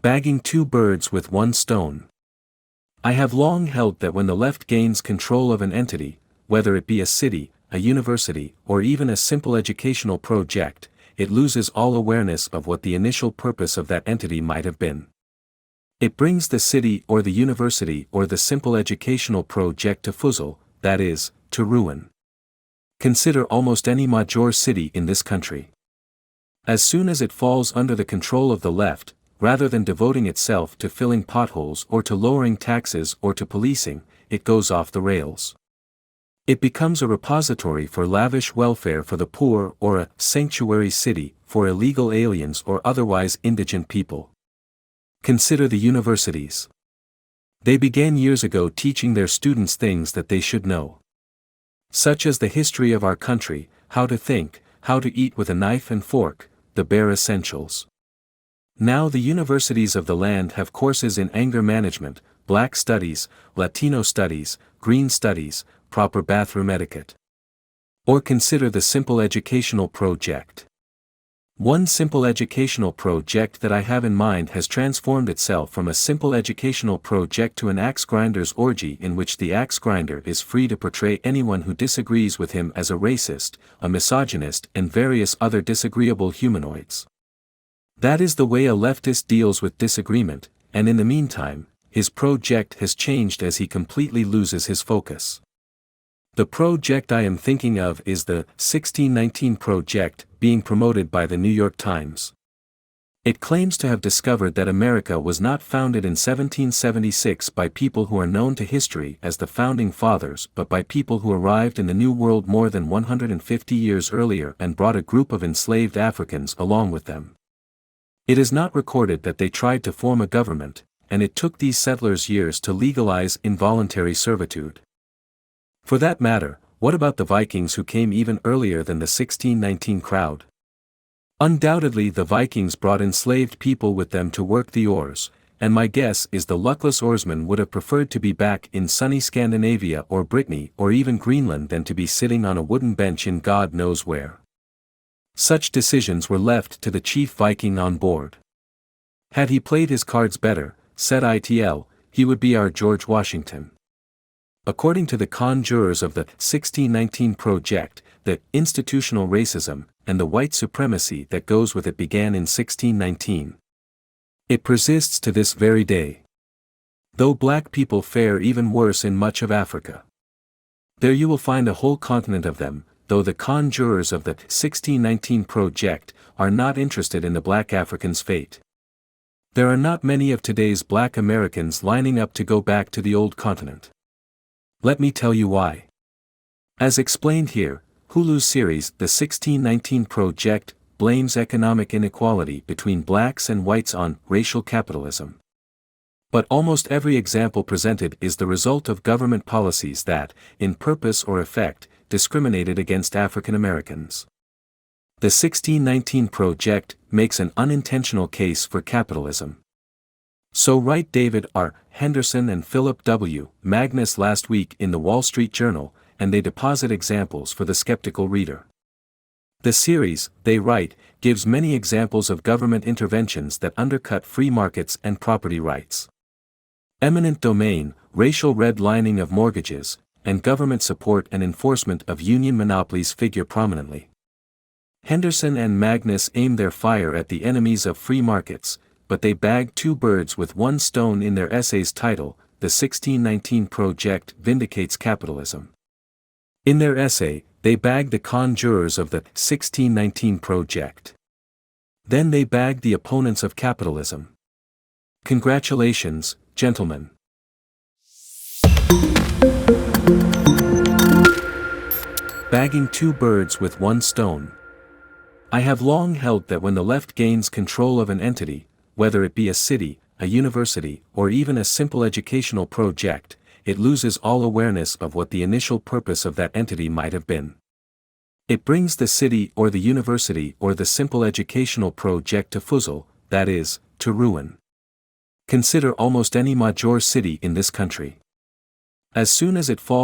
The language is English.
Bagging two birds with one stone. I have long held that when the left gains control of an entity, whether it be a city, a university, or even a simple educational project, it loses all awareness of what the initial purpose of that entity might have been. It brings the city or the university or the simple educational project to foozle, that is, to ruin. Consider almost any major city in this country. As soon as it falls under the control of the left, rather than devoting itself to filling potholes or to lowering taxes or to policing, it goes off the rails. It becomes a repository for lavish welfare for the poor or a sanctuary city for illegal aliens or otherwise indigent people. Consider the universities. They began years ago teaching their students things that they should know, such as the history of our country, how to think, how to eat with a knife and fork, the bare essentials. Now the universities of the land have courses in anger management, black studies, Latino studies, green studies, proper bathroom etiquette. Or consider the simple educational project. One simple educational project that I have in mind has transformed itself from a simple educational project to an axe grinder's orgy in which the axe grinder is free to portray anyone who disagrees with him as a racist, a misogynist and various other disagreeable humanoids. That is the way a leftist deals with disagreement, and in the meantime, his project has changed as he completely loses his focus. The project I am thinking of is the 1619 Project, being promoted by the New York Times. It claims to have discovered that America was not founded in 1776 by people who are known to history as the Founding Fathers but by people who arrived in the New World more than 150 years earlier and brought a group of enslaved Africans along with them. It is not recorded that they tried to form a government, and it took these settlers years to legalize involuntary servitude. For that matter, what about the Vikings who came even earlier than the 1619 crowd? Undoubtedly the Vikings brought enslaved people with them to work the oars, and my guess is the luckless oarsmen would have preferred to be back in sunny Scandinavia or Brittany or even Greenland than to be sitting on a wooden bench in God knows where. Such decisions were left to the chief Viking on board. Had he played his cards better, said ITL, he would be our George Washington. According to the conjurers of the 1619 Project, the institutional racism and the white supremacy that goes with it began in 1619. It persists to this very day, though black people fare even worse in much of Africa. There you will find a whole continent of them, though the conjurers of the 1619 Project are not interested in the black African's fate. There are not many of today's black Americans lining up to go back to the old continent. Let me tell you why. As explained here, Hulu's series The 1619 Project blames economic inequality between blacks and whites on racial capitalism. But almost every example presented is the result of government policies that, in purpose or effect, discriminated against African Americans. The 1619 Project makes an unintentional case for capitalism. So write David R. Henderson and Philip W. Magnus last week in the Wall Street Journal, and they deposit examples for the skeptical reader. The series, they write, gives many examples of government interventions that undercut free markets and property rights. Eminent domain, racial redlining of mortgages, and government support and enforcement of union monopolies figure prominently. Henderson and Magnus aim their fire at the enemies of free markets, but they bag two birds with one stone in their essay's title, The 1619 Project Vindicates Capitalism. In their essay, they bag the conjurers of the 1619 Project. Then they bag the opponents of capitalism. Congratulations, gentlemen. Bagging two birds with one stone. I have long held that when the left gains control of an entity, whether it be a city, a university, or even a simple educational project, it loses all awareness of what the initial purpose of that entity might have been. It brings the city or the university or the simple educational project to foozle, that is, to ruin. Consider almost any major city in this country. As soon as it falls